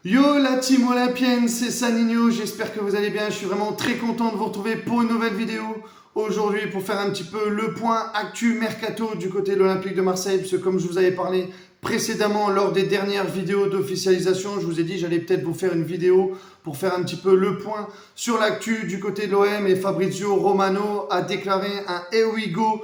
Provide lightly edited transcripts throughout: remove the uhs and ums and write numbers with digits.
Yo la team olympienne, c'est Saninho, j'espère que vous allez bien, je suis vraiment très content de vous retrouver pour une nouvelle vidéo aujourd'hui pour faire un petit peu le point actu mercato du côté de l'Olympique de Marseille, parce que comme je vous avais parlé précédemment lors des dernières vidéos d'officialisation, je vous ai dit j'allais peut-être vous faire une vidéo pour faire un petit peu le point sur l'actu du côté de l'OM et Fabrizio Romano a déclaré un Here we go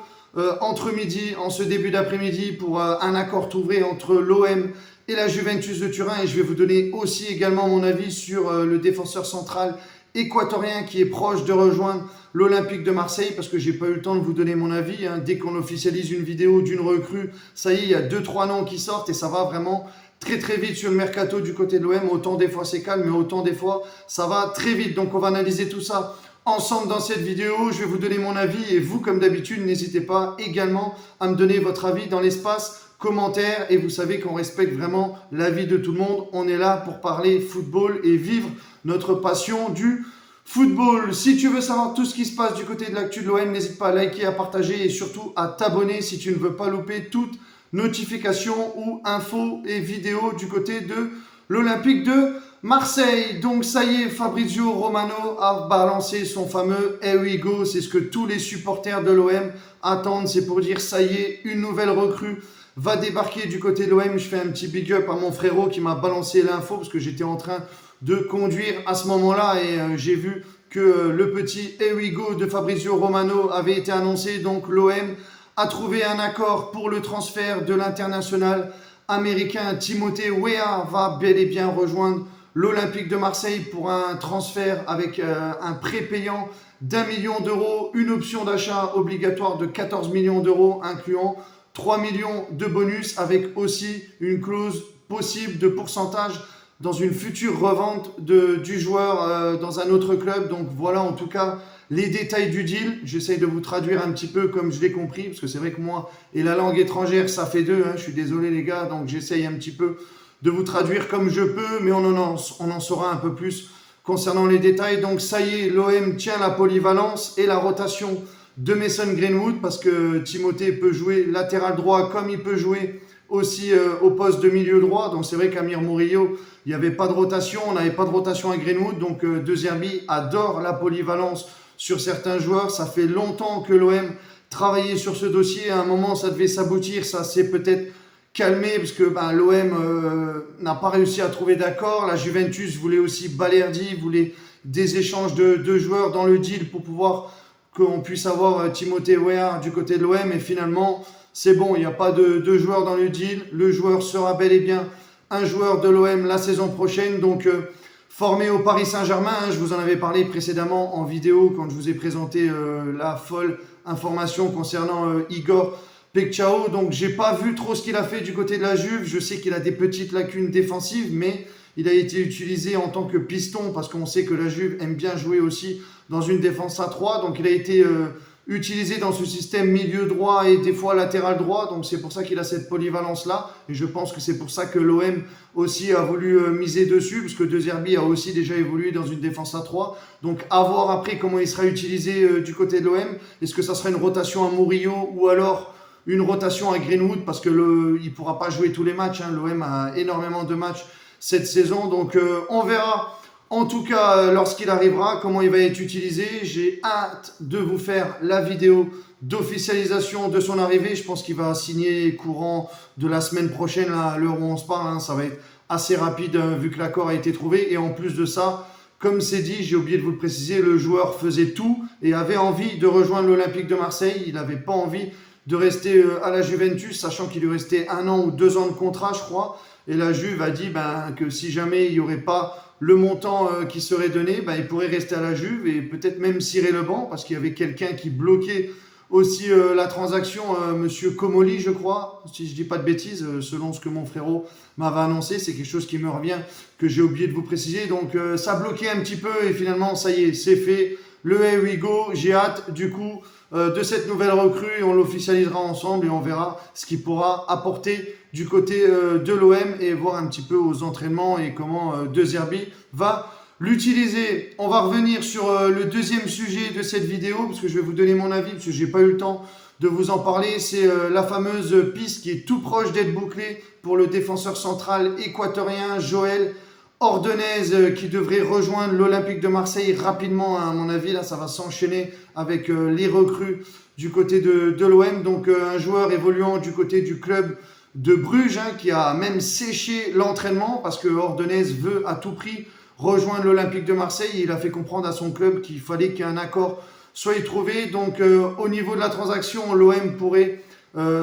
entre midi, en ce début d'après-midi pour un accord trouvé entre l'OM et la Juventus de Turin, et je vais vous donner aussi également mon avis sur le défenseur central équatorien qui est proche de rejoindre l'Olympique de Marseille, parce que j'ai pas eu le temps de vous donner mon avis, hein. Dès qu'on officialise une vidéo d'une recrue, ça y est, il y a 2-3 noms qui sortent et ça va vraiment très très vite sur le mercato du côté de l'OM. Autant des fois c'est calme, mais autant des fois ça va très vite. Donc on va analyser tout ça ensemble dans cette vidéo. Je vais vous donner mon avis et vous, comme d'habitude, n'hésitez pas également à me donner votre avis dans l'espace commentaires, et vous savez qu'on respecte vraiment l'avis de tout le monde. On est là pour parler football et vivre notre passion du football. Si tu veux savoir tout ce qui se passe du côté de l'actu de l'OM, n'hésite pas à liker, à partager et surtout à t'abonner si tu ne veux pas louper toute notification ou infos et vidéos du côté de l'Olympique de Marseille. Donc ça y est, Fabrizio Romano a balancé son fameux Here we go. C'est ce que tous les supporters de l'OM attendent. C'est pour dire ça y est, une nouvelle recrue va débarquer du côté de l'OM. Je fais un petit big up à mon frérot qui m'a balancé l'info parce que j'étais en train de conduire à ce moment-là et j'ai vu que le petit Here we go de Fabrizio Romano avait été annoncé. Donc l'OM a trouvé un accord pour le transfert de l'international américain Timothée Weah va bel et bien rejoindre l'Olympique de Marseille pour un transfert avec un prêt payant d'1 million d'euros, une option d'achat obligatoire de 14 millions d'euros incluant 3 millions de bonus avec aussi une clause possible de pourcentage dans une future revente du joueur dans un autre club. Donc voilà en tout cas les détails du deal. J'essaye de vous traduire un petit peu comme je l'ai compris, parce que c'est vrai que moi et la langue étrangère ça fait deux, hein. Je suis désolé les gars, donc j'essaye un petit peu de vous traduire comme je peux, mais on en saura un peu plus concernant les détails. Donc ça y est, l'OM tient la polyvalence et la rotation de Mason Greenwood, parce que Timothée peut jouer latéral droit comme il peut jouer aussi au poste de milieu droit. Donc c'est vrai qu'Amir Murillo, il n'y avait pas de rotation, on n'avait pas de rotation à Greenwood. Donc De Zerbi adore la polyvalence sur certains joueurs. Ça fait longtemps que l'OM travaillait sur ce dossier. À un moment, ça devait s'aboutir. Ça s'est peut-être calmé parce que l'OM n'a pas réussi à trouver d'accord. La Juventus voulait aussi Balerdi, voulait des échanges de joueurs dans le deal pour pouvoir qu'on puisse avoir Timothée Weah du côté de l'OM, et finalement c'est bon, il n'y a pas de joueur dans le deal. Le joueur sera bel et bien un joueur de l'OM la saison prochaine, donc formé au Paris Saint-Germain, hein. Je vous en avais parlé précédemment en vidéo quand je vous ai présenté la folle information concernant Igor Pekchao. Donc j'ai pas vu trop ce qu'il a fait du côté de la Juve. Je sais qu'il a des petites lacunes défensives, mais il a été utilisé en tant que piston parce qu'on sait que la Juve aime bien jouer aussi dans une défense à 3. Donc il a été utilisé dans ce système milieu droit et des fois latéral droit. Donc c'est pour ça qu'il a cette polyvalence-là. Et je pense que c'est pour ça que l'OM aussi a voulu miser dessus, parce que De Zerbi a aussi déjà évolué dans une défense à 3. Donc à voir après comment il sera utilisé du côté de l'OM. Est-ce que ça sera une rotation à Murillo ou alors une rotation à Greenwood, parce que il ne pourra pas jouer tous les matchs, hein. L'OM a énormément de matchs cette saison. Donc on verra en tout cas lorsqu'il arrivera comment il va être utilisé. J'ai hâte de vous faire la vidéo d'officialisation de son arrivée. Je pense qu'il va signer courant de la semaine prochaine, à l'heure où on se parle, hein. Ça va être assez rapide vu que l'accord a été trouvé. Et en plus de ça, comme c'est dit, j'ai oublié de vous le préciser, le joueur faisait tout et avait envie de rejoindre l'Olympique de Marseille. Il n'avait pas envie de rester à la Juventus, sachant qu'il lui restait 1 an ou 2 ans de contrat, je crois. Et la Juve a dit que si jamais il n'y aurait pas le montant qui serait donné, il pourrait rester à la Juve et peut-être même cirer le banc, parce qu'il y avait quelqu'un qui bloquait aussi la transaction, Monsieur Comoli, je crois, si je dis pas de bêtises, selon ce que mon frérot m'avait annoncé. C'est quelque chose qui me revient, que j'ai oublié de vous préciser. Donc ça bloquait un petit peu et finalement ça y est, c'est fait. Le Here we go, j'ai hâte du coup de cette nouvelle recrue et on l'officialisera ensemble et on verra ce qu'il pourra apporter du côté de l'OM et voir un petit peu aux entraînements et comment De Zerbi va l'utiliser. On va revenir sur le deuxième sujet de cette vidéo, parce que je vais vous donner mon avis, parce que j'ai pas eu le temps de vous en parler. C'est la fameuse piste qui est tout proche d'être bouclée pour le défenseur central équatorien Joël Ordonez qui devrait rejoindre l'Olympique de Marseille rapidement, à mon avis. Là, ça va s'enchaîner avec les recrues du côté de l'OM. Donc, un joueur évoluant du côté du club de Bruges, qui a même séché l'entraînement parce que Ordonez veut à tout prix rejoindre l'Olympique de Marseille. Il a fait comprendre à son club qu'il fallait qu'un accord soit trouvé. Donc, au niveau de la transaction, l'OM pourrait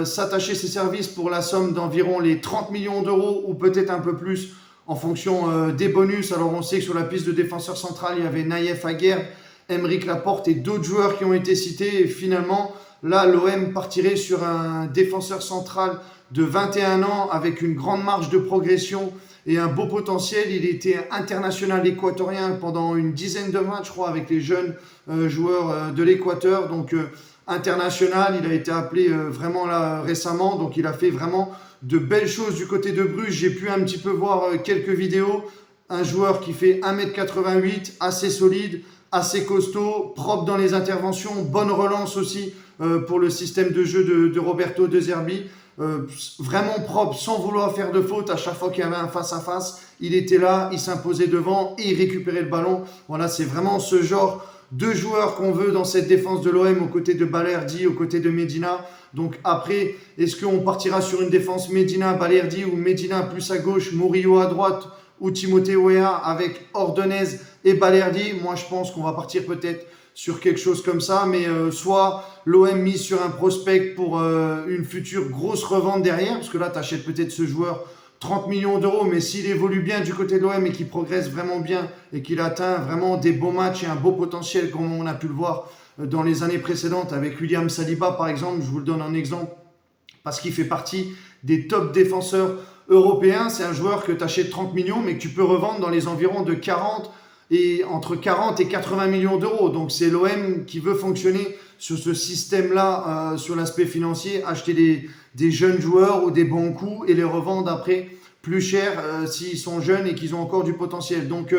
s'attacher ses services pour la somme d'environ les 30 millions d'euros ou peut-être un peu plus en fonction des bonus. Alors, on sait que sur la piste de défenseur central, il y avait Naïef Aguerd, Aymeric Laporte et d'autres joueurs qui ont été cités. Et finalement, là, l'OM partirait sur un défenseur central de 21 ans avec une grande marge de progression et un beau potentiel. Il était international équatorien pendant une dizaine de matchs, je crois, avec les jeunes joueurs de l'Équateur. Donc, international, il a été appelé vraiment là récemment. Donc, il a fait vraiment de belles choses du côté de Bruges. J'ai pu un petit peu voir quelques vidéos. Un joueur qui fait 1m88, assez solide, assez costaud, propre dans les interventions, bonne relance aussi pour le système de jeu de Roberto De Zerbi. Vraiment propre, sans vouloir faire de faute. À chaque fois qu'il y avait un face-à-face, il était là, il s'imposait devant et il récupérait le ballon. Voilà, c'est vraiment ce genre de joueurs qu'on veut dans cette défense de l'OM, aux côtés de Balerdi, aux côtés de Medina. Donc après, est-ce qu'on partira sur une défense Medina, Balerdi ou Medina plus à gauche, Murillo à droite ou Timothée Weah avec Ordonez et Balerdi? Moi, je pense qu'on va partir peut-être sur quelque chose comme ça, mais soit l'OM mise sur un prospect pour une future grosse revente derrière, parce que là, tu achètes peut-être ce joueur 30 millions d'euros, mais s'il évolue bien du côté de l'OM et qu'il progresse vraiment bien et qu'il atteint vraiment des beaux matchs et un beau potentiel, comme on a pu le voir dans les années précédentes avec William Saliba par exemple, je vous le donne en exemple, parce qu'il fait partie des top défenseurs européens. C'est un joueur que tu achètes 30 millions, mais que tu peux revendre dans les environs de 40 et entre 40 et 80 millions d'euros. Donc c'est l'OM qui veut fonctionner sur ce système-là, sur l'aspect financier, acheter des jeunes joueurs ou des bons coups et les revendre après plus cher s'ils sont jeunes et qu'ils ont encore du potentiel. Donc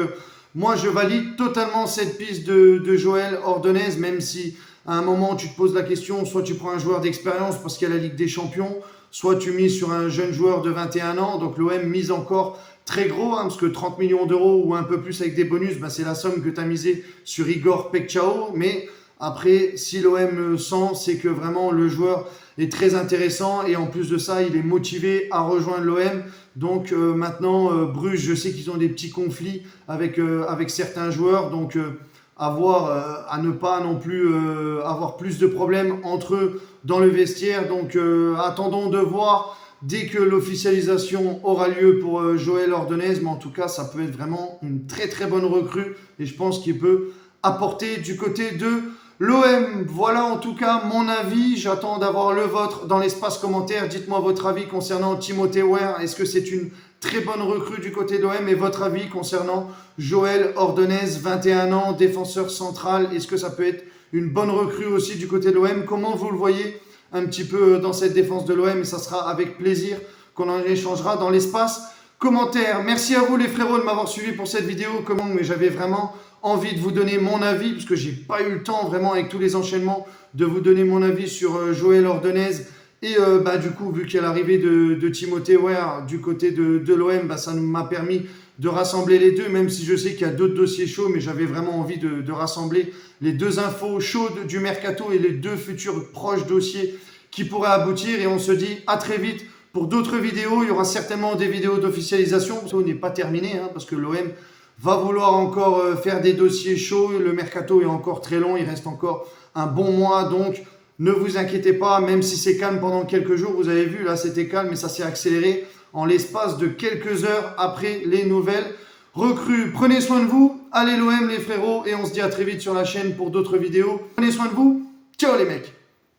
moi je valide totalement cette piste de Joël Ordonez, même si à un moment tu te poses la question, soit tu prends un joueur d'expérience parce qu'il y a la Ligue des Champions, soit tu mises sur un jeune joueur de 21 ans. Donc l'OM mise encore très gros, parce que 30 millions d'euros ou un peu plus avec des bonus, c'est la somme que tu as misée sur Igor Pekchao. Mais après, si l'OM sent, c'est que vraiment le joueur est très intéressant et en plus de ça, il est motivé à rejoindre l'OM. Donc maintenant, Bruges, je sais qu'ils ont des petits conflits avec certains joueurs. Donc à ne pas non plus avoir plus de problèmes entre eux dans le vestiaire. Donc attendons de voir dès que l'officialisation aura lieu pour Joël Ordonez. Mais en tout cas, ça peut être vraiment une très très bonne recrue et je pense qu'il peut apporter du côté de l'OM. Voilà en tout cas mon avis. J'attends d'avoir le vôtre dans l'espace commentaire. Dites-moi votre avis concernant Timothée Weah. Est-ce que c'est une très bonne recrue du côté de l'OM? Et votre avis concernant Joël Ordonez, 21 ans, défenseur central. Est-ce que ça peut être une bonne recrue aussi du côté de l'OM? Comment vous le voyez un petit peu dans cette défense de l'OM? Et ça sera avec plaisir qu'on en échangera dans l'espace commentaire. Merci à vous les frérots de m'avoir suivi pour cette vidéo. Mais j'avais vraiment envie de vous donner mon avis, parce que j'ai pas eu le temps vraiment avec tous les enchaînements de vous donner mon avis sur Joël Ordonez. Et du coup, vu qu'il y a l'arrivée de Timothée Weah du côté de l'OM, ça m'a permis de rassembler les deux, même si je sais qu'il y a d'autres dossiers chauds, mais j'avais vraiment envie de rassembler les deux infos chaudes du mercato et les deux futurs proches dossiers qui pourraient aboutir. Et on se dit à très vite pour d'autres vidéos. Il y aura certainement des vidéos d'officialisation. Ça n'est pas terminé, parce que l'OM va vouloir encore faire des dossiers chauds. Le mercato est encore très long, il reste encore un bon mois, donc ne vous inquiétez pas, même si c'est calme pendant quelques jours. Vous avez vu, là c'était calme, mais ça s'est accéléré en l'espace de quelques heures après les nouvelles recrues. Prenez soin de vous, allez l'OM les frérots, et on se dit à très vite sur la chaîne pour d'autres vidéos. Prenez soin de vous, ciao les mecs.